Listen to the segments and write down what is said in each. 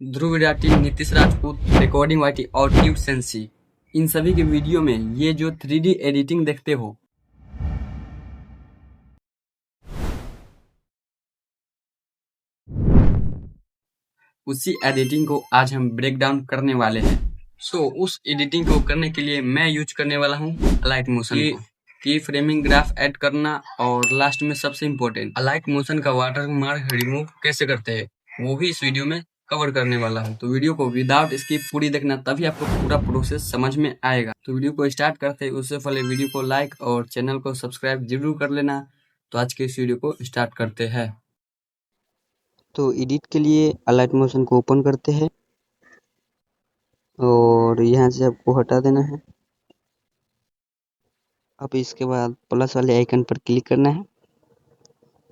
Dhruv Rathee, Nitish Rajput, recording YT और tube sensi, इन सभी के वीडियो में ये जो 3D एडिटिंग देखते हो, उसी एडिटिंग को आज हम ब्रेक डाउन करने वाले हैं। उस एडिटिंग को करने के लिए मैं यूज करने वाला हूँ अलाइट मोशन की फ्रेमिंग ग्राफ ऐड करना, और लास्ट में सबसे इम्पोर्टेंट अलाइट मोशन का वाटरमार्क रिमूव कैसे करते हैं वो भी इस वीडियो में कवर करने वाला हूँ। तो वीडियो को विदाउट स्किप पूरी देखना, तभी आपको पूरा प्रोसेस समझ में आएगा। तो वीडियो को स्टार्ट करते हैं उससे पहले वीडियो को लाइक और चैनल को सब्सक्राइब जरूर कर लेना। तो आज के इस वीडियो को स्टार्ट करते हैं। तो एडिट के लिए अलाइट मोशन को ओपन करते हैं और यहाँ से आपको हटा देना है। अब इसके बाद प्लस वाले आइकन पर क्लिक करना है।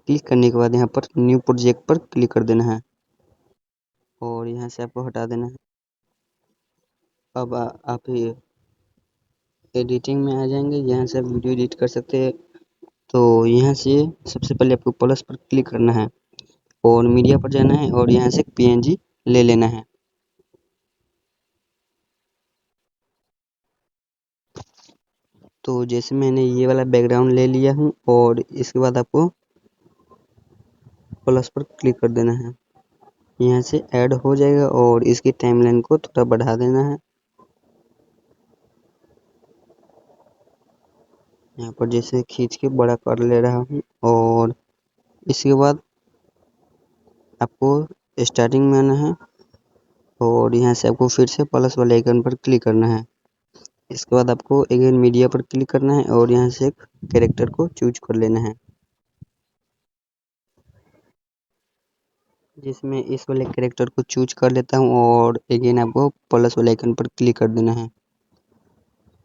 क्लिक करने के बाद यहाँ पर न्यू प्रोजेक्ट पर क्लिक कर देना है और यहाँ से आपको हटा देना है। अब आप एडिटिंग में आ जाएंगे, यहाँ से आप वीडियो एडिट कर सकते हैं। तो यहाँ से सबसे पहले आपको प्लस पर क्लिक करना है और मीडिया पर जाना है और यहाँ से PNG ले लेना है। तो जैसे मैंने ये वाला बैकग्राउंड ले लिया हूँ और इसके बाद आपको प्लस पर क्लिक कर देना है। यहाँ से ऐड हो जाएगा और इसकी टाइमलाइन को थोड़ा बढ़ा देना है। यहाँ पर जैसे खींच के बड़ा कर ले रहा हूँ और इसके बाद आपको स्टार्टिंग में आना है और यहाँ से आपको फिर से प्लस वाले आइकन पर क्लिक करना है। इसके बाद आपको अगेन मीडिया पर क्लिक करना है और यहाँ से एक कैरेक्टर को चूज कर लेना है, जिसमें इस वाले कैरेक्टर को चूज कर लेता हूँ और अगेन आपको प्लस वाले आइकन पर क्लिक कर देना है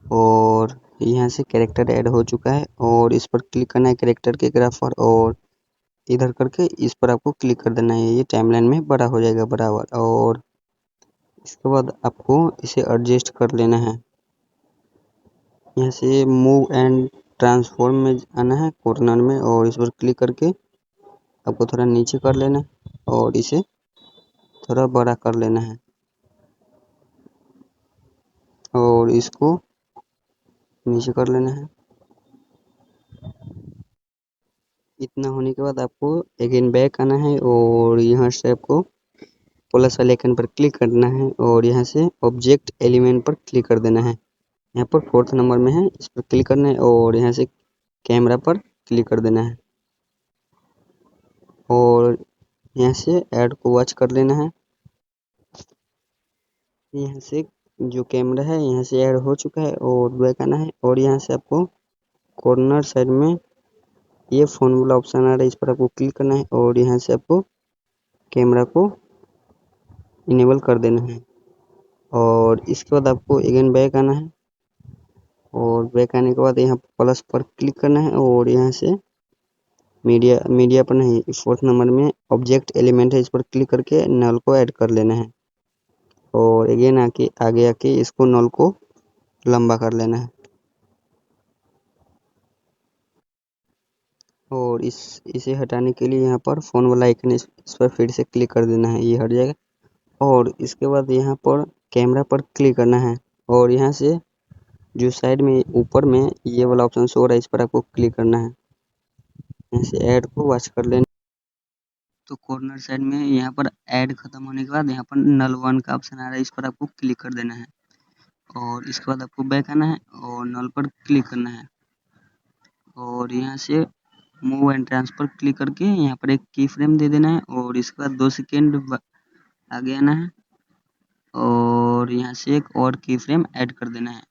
और यहाँ से कैरेक्टर ऐड हो चुका है और इस पर क्लिक करना है कैरेक्टर के ग्राफ पर और इधर करके इस पर आपको क्लिक कर देना है। ये टाइमलाइन में बड़ा हो जाएगा बराबर और इसके बाद आपको इसे एडजस्ट कर लेना है। यहाँ से मूव एंड ट्रांसफॉर्म में आना है कॉर्नर में और इस पर क्लिक करके आपको थोड़ा नीचे कर लेना है और इसे थोड़ा बड़ा कर लेना है और इसको नीचे कर लेना है। इतना होने के बाद आपको अगेन बैक आना है और यहाँ से आपको प्लस वाले आइकन पर क्लिक करना है और यहाँ से ऑब्जेक्ट एलिमेंट पर क्लिक कर देना है। यहाँ पर 4th नंबर में है, इस पर क्लिक करना है और यहाँ से कैमरा पर क्लिक कर देना है और यहाँ से ऐड को वॉच कर लेना है। यहाँ से जो कैमरा है यहाँ से ऐड हो चुका है और बैक आना है और यहाँ से आपको कॉर्नर साइड में ये फोन वाला ऑप्शन आ रहा है, इस पर आपको क्लिक करना है और यहाँ से आपको कैमरा को इनेबल कर देना है और इसके बाद आपको अगेन बैक आना है और बैक आने के बाद यहाँ प्लस पर क्लिक करना है और यहाँ से मीडिया पर नहीं, 4th नंबर में ऑब्जेक्ट एलिमेंट है, इस पर क्लिक करके नल को ऐड कर लेना है और अगेन आगे आके इसको नल को लंबा कर लेना है और इसे हटाने के लिए यहाँ पर फोन वाला आइकन इस पर फिर से क्लिक कर देना है, ये हट जाएगा और इसके बाद यहाँ पर कैमरा पर क्लिक करना है और यहाँ से जो साइड में ऊपर में ये वाला ऑप्शन शो हो रहा है, इस पर आपको क्लिक करना है। यहाँ से ऐड को वॉच कर लेना। तो कॉर्नर साइड में यहाँ पर ऐड खत्म होने के बाद यहाँ पर नल 1 का ऑप्शन आ रहा है, इस पर आपको क्लिक कर देना है और इसके बाद आपको बैक आना है और नल पर क्लिक करना है और यहाँ से मूव एंड ट्रांसफर क्लिक करके यहाँ पर एक की फ्रेम दे देना है और इसके बाद 2 सेकेंड आगे आना है और यहाँ से एक और की फ्रेम ऐड कर देना है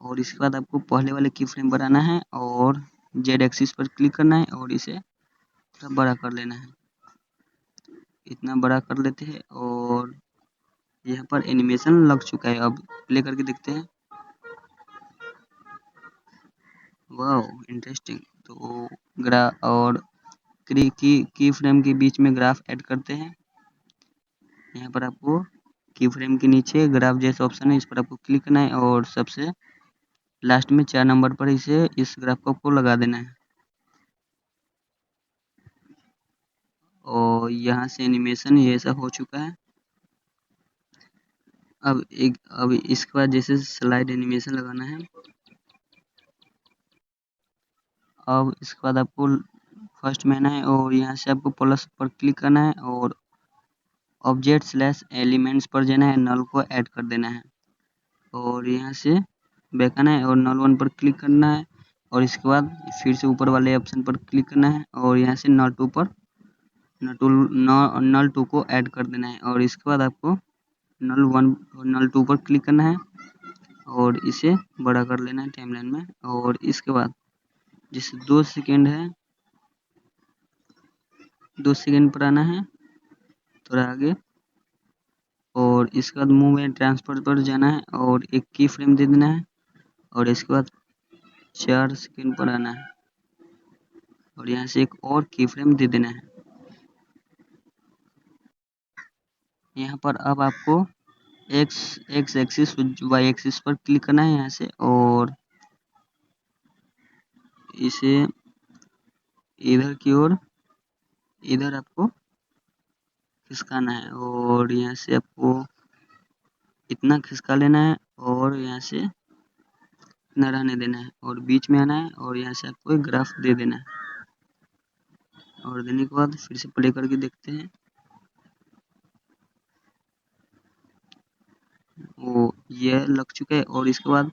और इसके बाद आपको पहले वाले की फ्रेम बनाना है और जेड एक्सिस पर क्लिक करना है और इसे थोड़ा बड़ा कर लेना है। इतना बड़ा कर लेते हैं और यहाँ पर एनिमेशन लग चुका है। अब प्ले करके देखते हैं। वाह, इंटरेस्टिंग। तो ग्रा और की फ्रेम के बीच में ग्राफ ऐड करते हैं। यहाँ पर आपको की फ्रेम के नीचे ग्राफ जैसा ऑप्शन है, इस पर आपको क्लिक करना है और सबसे लास्ट में 4 नंबर पर इस ग्राफ को लगा देना है और यहाँ से एनिमेशन ये सब हो चुका है। अब इसके बाद जैसे स्लाइड एनिमेशन लगाना है। अब इसके बाद आपको फर्स्ट में आना है और यहाँ से आपको प्लस पर क्लिक करना है और ऑब्जेक्ट स्लैश एलिमेंट्स पर जाना है, नल को ऐड कर देना है और यहाँ से बैक आना है और नल 1 पर क्लिक करना है और इसके बाद फिर से ऊपर वाले ऑप्शन पर क्लिक करना है और यहाँ से नल 2 को ऐड कर देना है और इसके बाद आपको नल 1 और नल 2 पर क्लिक करना है और इसे बड़ा कर लेना है टाइमलाइन में। और इसके बाद जैसे 2 सेकेंड है, 2 सेकेंड पर आना है थोड़ा आगे और इसके बाद मूव एंड ट्रांसफर पर जाना है और एक की फ्रेम दे देना है और इसके बाद 4 सेकेंड पर आना है और यहाँ से एक और की फ्रेम दे देना है। यहाँ पर अब आपको एक्स एक्सिस वाई एक्सिस पर क्लिक करना है यहाँ से और इसे इधर की ओर इधर आपको खिसकाना है और यहाँ से आपको इतना खिसका लेना है और यहाँ से न रहने देना है और बीच में आना है और यहाँ से आपको एक ग्राफ दे देना है और देने के बाद फिर से प्ले करके देखते हैं। वो यह लग चुका है और इसके बाद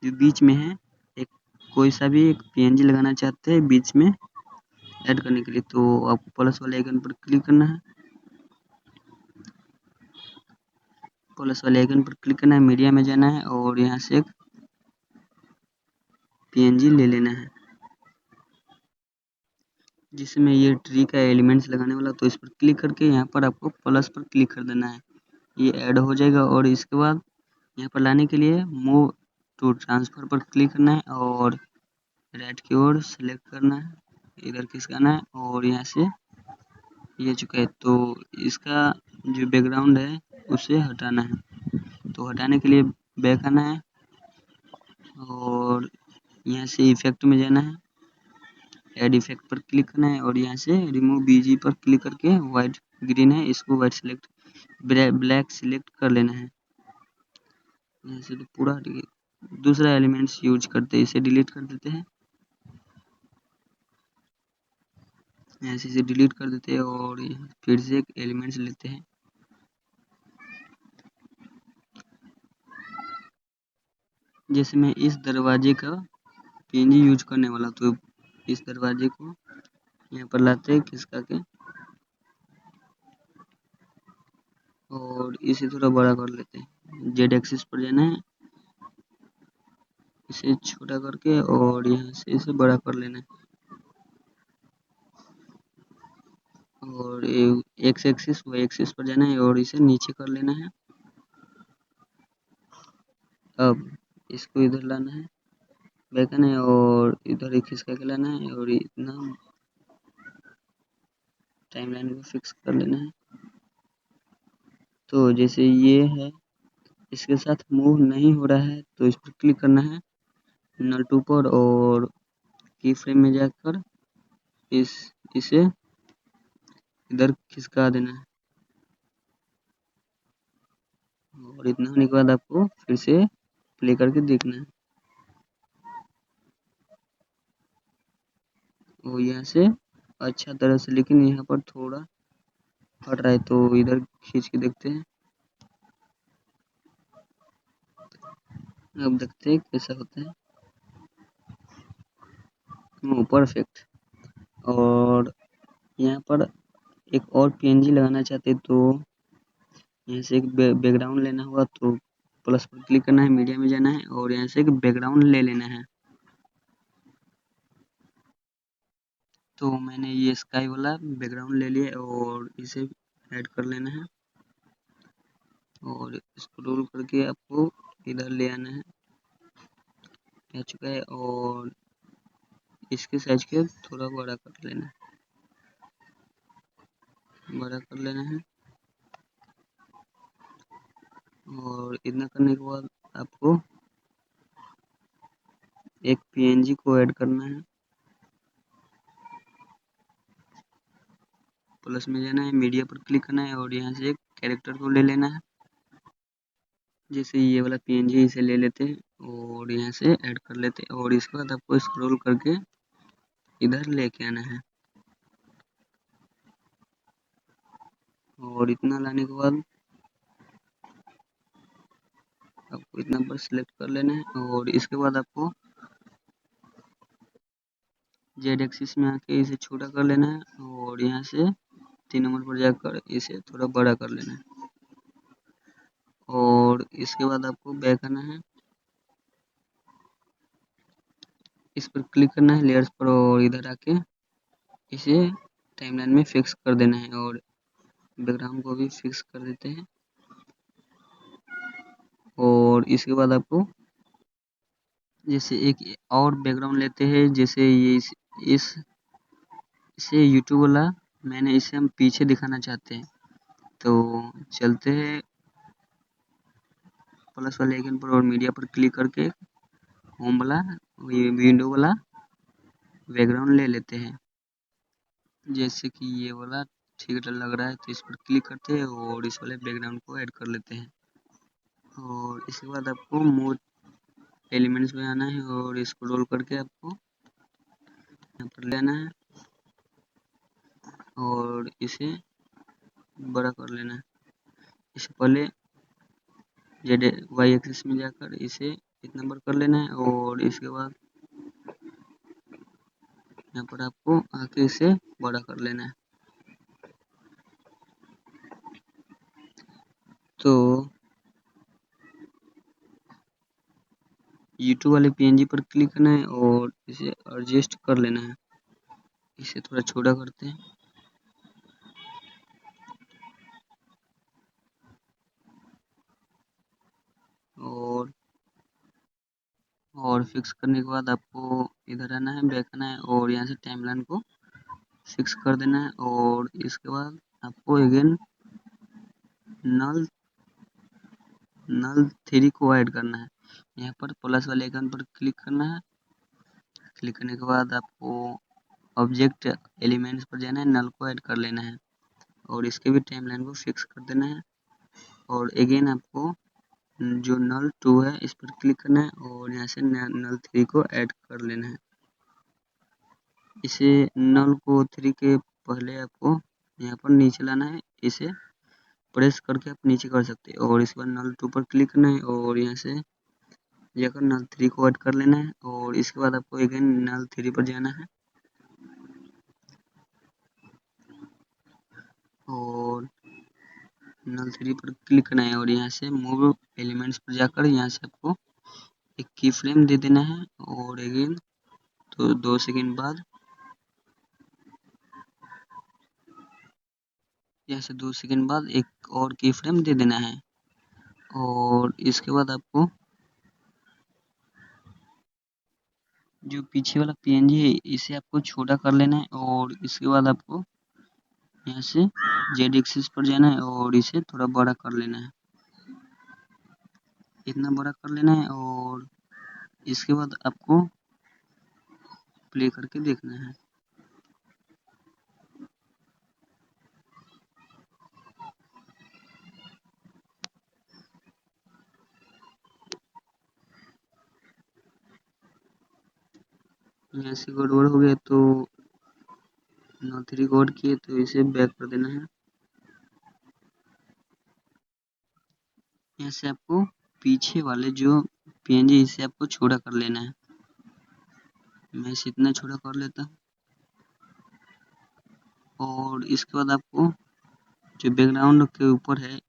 जो बीच में है एक कोई सा भी एक पीएनजी लगाना चाहते हैं बीच में ऐड करने के लिए, तो आपको प्लस वाले आइकन पर क्लिक करना है, प्लस वाले आइकन पर क्लिक करना है, मीडिया में जाना है और यहाँ से एक पीएनजी ले लेना है जिसमें ये ट्री का एलिमेंट्स लगाने वाला, तो इस पर क्लिक करके यहाँ पर आपको प्लस पर क्लिक कर देना है, ये ऐड हो जाएगा। और इसके बाद यहाँ पर लाने के लिए मूव टू ट्रांसफर पर क्लिक करना है और राइट की ओर सेलेक्ट करना है, इधर खिसकाना है और यहाँ से ये चुका है, तो इसका जो बैकग्राउंड है उसे हटाना है। तो हटाने के लिए बैक आना है और यहाँ से इफेक्ट में जाना है, ऐड इफेक्ट पर क्लिक करना है और यहाँ से रिमूव बीजी पर क्लिक करके वाइट ग्रीन है इसको वाइट सिलेक्ट ब्लैक सिलेक्ट कर लेना है। यहाँ से तो पूरा दूसरा एलिमेंट्स यूज करते हैं, इसे डिलीट कर देते हैं, ऐसे इसे डिलीट कर देते हैं और फिर से एक एलिमेंट्स लेते हैं। जैसे मैं इस दरवाजे का पीएनजी यूज करने वाला, तो इस दरवाजे को यहाँ पर लाते हैं खिसका के और इसे थोड़ा बड़ा कर लेते हैं, जेड एक्सिस पर जाना है, इसे छोटा करके और यहाँ से इसे बड़ा कर लेना है और एक्स एक्सिस वाई एक्सिस पर जाना है और इसे नीचे कर लेना है। अब इसको इधर लाना है, बैक आना है और इधर एक खिसका के लाना है और इतना टाइमलाइन को फिक्स कर लेना है। तो जैसे ये है, इसके साथ मूव नहीं हो रहा है तो इस पर क्लिक करना है नल 2 पर और की फ्रेम में जाकर इसे इधर खिसका देना है और इतना होने के बाद आपको फिर से प्ले करके देखना है। वो यहाँ से अच्छा तरह से, लेकिन यहाँ पर थोड़ा हट रहा है तो इधर खींच के देखते हैं। अब देखते हैं कैसा होता है। परफेक्ट। और यहाँ पर एक और पीएनजी लगाना चाहते तो यहाँ से एक बैकग्राउंड लेना होगा, तो प्लस पर क्लिक करना है, मीडिया में जाना है और यहाँ से एक बैकग्राउंड ले लेना है। तो मैंने ये स्काई वाला बैकग्राउंड ले लिया और इसे ऐड कर लेना है और इसको रोल करके आपको इधर ले आना है, आ चुका है और इसके साइज के थोड़ा बड़ा कर लेना है, बड़ा कर लेना है और इतना करने के बाद आपको एक पीएनजी को ऐड करना है, प्लस में जाना है, मीडिया पर क्लिक करना है और यहाँ से एक कैरेक्टर को ले लेना है जैसे ये वाला पीएनजी इसे ले लेते हैं और यहाँ से ऐड कर लेते हैं और इसके बाद आपको स्क्रॉल करके इधर लेके आना है और इतना लाने के बाद आपको इतना पर सिलेक्ट कर लेना है और इसके बाद आपको जेड एक्सिस में आके इसे छोटा कर लेना है और यहाँ से 3 नंबर पर जाकर इसे थोड़ा बड़ा कर लेना है और इसके बाद आपको बैक आना है, इस पर क्लिक करना है लेयर्स पर और इधर आके इसे टाइमलाइन में फिक्स कर देना है और बैकग्राउंड को भी फिक्स कर देते हैं और इसके बाद आपको जैसे एक और बैकग्राउंड लेते हैं, जैसे ये इसे यूट्यूब वाला मैंने इसे हम पीछे दिखाना चाहते हैं तो चलते हैं प्लस वाले आइकन पर और मीडिया पर क्लिक करके होम वाला विंडो वाला बैकग्राउंड ले लेते हैं। जैसे कि ये वाला ठीक लग रहा है तो इस पर क्लिक करते हैं और इस वाले बैकग्राउंड को ऐड कर लेते हैं और इसके बाद आपको मूव एलिमेंट्स में आना है और स्क्रॉल करके आपको यहाँ पर लेना है और इसे बड़ा कर लेना है। इससे पहले जेड वाई एक्सिस में जाकर इसे इतना बड़ा कर लेना है और इसके बाद यहाँ पर आपको आके इसे बड़ा कर लेना है। तो यूट्यूब वाले पीएनजी पर क्लिक करना है और इसे एडजस्ट कर लेना है। इसे थोड़ा छोटा करते हैं और फिक्स करने के बाद आपको इधर आना है, बैक आना है और यहाँ से टाइमलाइन को फिक्स कर देना है और इसके बाद आपको अगेन नल 3 को ऐड करना है। यहाँ पर प्लस वाले आइकन पर क्लिक करना है, क्लिक करने के बाद आपको ऑब्जेक्ट एलिमेंट्स पर जाना है, नल को ऐड कर लेना है और इसके भी टाइमलाइन को फिक्स कर देना है और अगेन आपको जो नल 2 है इस पर क्लिक करना है और यहाँ से नल 3 को ऐड कर लेना है। इसे नल को 3 के पहले आपको यहाँ पर नीचे लाना है, इसे प्रेस करके आप नीचे कर सकते हैं और इस बार नल 2 पर क्लिक करना है और यहाँ से जाकर नल 3 को ऐड कर लेना है और इसके बाद आपको अगेन नल 3 पर जाना है और नल 3 पर क्लिक करना है और यहाँ से मूव एलिमेंट्स पर जाकर यहाँ से आपको एक की फ्रेम दे देना है और अगेन तो 2 सेकंड बाद यहाँ से 2 सेकंड बाद एक और की फ्रेम दे देना है और इसके बाद आपको जो पीछे वाला पीएनजी है इसे आपको छोटा कर लेना है और इसके बाद आपको यहाँ से जेड एक्सिस पर जाना है और इसे थोड़ा बड़ा कर लेना है, इतना बड़ा कर लेना है और इसके बाद आपको प्ले करके देखना है। यहाँ से गड़बड़ हो गया तो नॉट रिकॉर्ड किए तो इसे बैक कर देना है। यहाँ से आपको पीछे वाले जो पीएनजी इसे आपको छोटा कर लेना है, मैं इसे इतना छोटा कर लेता हूँ और इसके बाद आपको जो बैकग्राउंड के ऊपर है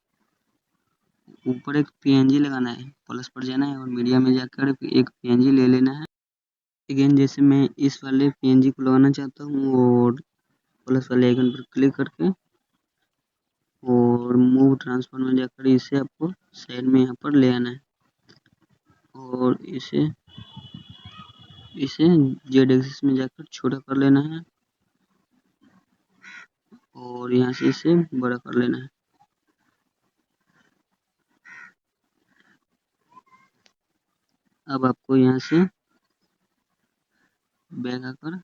ऊपर एक पीएनजी लगाना है, प्लस पर जाना है और मीडिया में जाकर एक पीएनजी ले लेना है। अगेन जैसे मैं इस वाले पीएनजी को लगाना चाहता हूँ और प्लस वाले आइकन पर क्लिक करके और मूव ट्रांसफर में जाकर इसे आपको साइड में यहाँ पर ले आना है और इसे जेड एक्सिस में जाकर छोटा कर लेना है और यहाँ से इसे बड़ा कर लेना है। अब आपको यहाँ से बैक आकर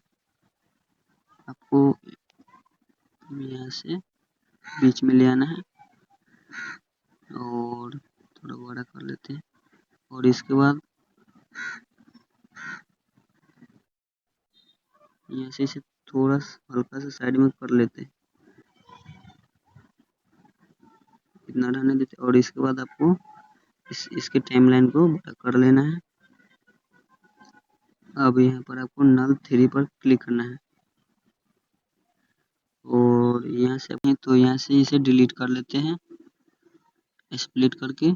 आपको यहाँ से बीच में ले आना है और थोड़ा बड़ा कर लेते और इसके बाद यहाँ से इसे थोड़ा हल्का सा साइड में कर लेते हैं, इतना रहने देते। और इसके बाद आपको इसके टाइमलाइन को बड़ा कर लेना है। अब यहाँ पर आपको नल 3 पर क्लिक करना है और यहाँ से अपने तो यहाँ से इसे डिलीट कर लेते हैं स्प्लिट करके।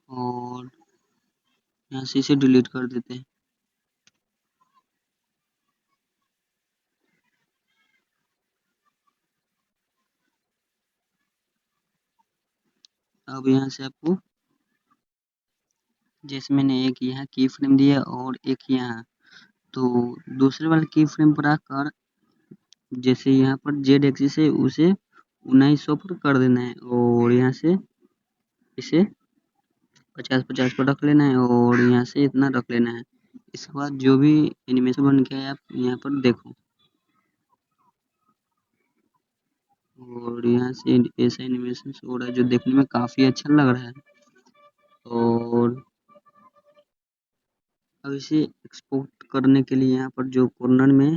और यहाँ से इसे डिलीट कर देते हैं। अब यहाँ से आपको जैसे मैंने एक यहाँ की फ्रेम दिया और एक यहाँ, तो दूसरे वाले की फ्रेम पर आकर जैसे यहाँ पर जेड एक्सिस है उसे 1900 पर कर देना है और यहाँ से इसे 50-50 पर रख लेना है और यहाँ से इतना रख लेना है। इसके बाद जो भी एनिमेशन बन गया है आप यहाँ पर देखो, और यहाँ से ऐसा एनिमेशन हो रहा है जो देखने में काफ़ी अच्छा लग रहा है। और अब इसे एक्सपोर्ट करने के लिए यहाँ पर जो कॉर्नर में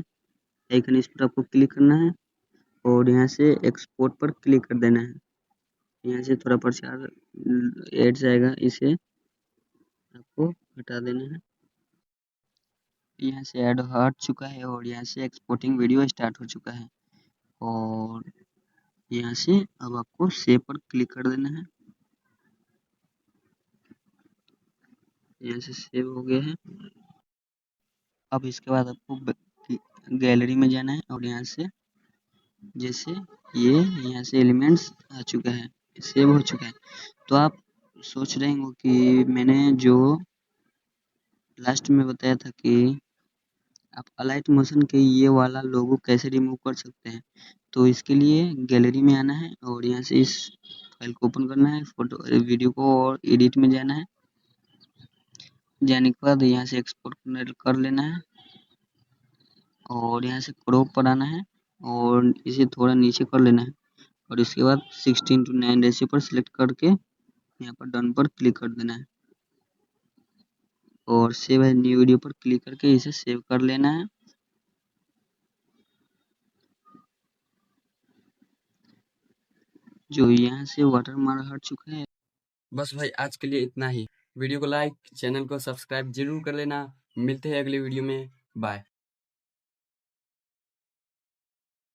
आइकन इस पर आपको क्लिक करना है और यहाँ से एक्सपोर्ट पर क्लिक कर देना है। यहाँ से थोड़ा प्रचार ऐड जाएगा, इसे आपको हटा देना है। यहाँ से ऐड हट चुका है और यहाँ से एक्सपोर्टिंग वीडियो स्टार्ट हो चुका है। और यहाँ से अब आपको सेव पर क्लिक कर देना है। यहाँ से सेव हो गया है। अब इसके बाद आपको गैलरी में जाना है और यहाँ से जैसे ये यहाँ से एलिमेंट्स आ चुका है, सेव हो चुका है। तो आप सोच रहे होंगे कि मैंने जो लास्ट में बताया था कि आप अलाइट मोशन के ये वाला लोगो कैसे रिमूव कर सकते हैं, तो इसके लिए गैलरी में आना है और यहाँ से इस फाइल को ओपन करना है, फोटो वीडियो को, और एडिट में जाना है। जाने के बाद यहाँ से एक्सपोर्ट कर लेना है और यहाँ से क्रॉप पर आना है और इसे थोड़ा नीचे कर लेना है और इसके बाद 16:9 रेशियो पर सिलेक्ट करके यहाँ पर डन पर क्लिक कर देना है और सेव एज न्यू वीडियो पर क्लिक करके इसे सेव कर लेना है। जो यहाँ से वाटरमार्क हट चुका है। बस भाई आज के लिए इतना ही। वीडियो को लाइक, चैनल को सब्सक्राइब जरूर कर लेना। मिलते हैं अगले वीडियो में। बाय।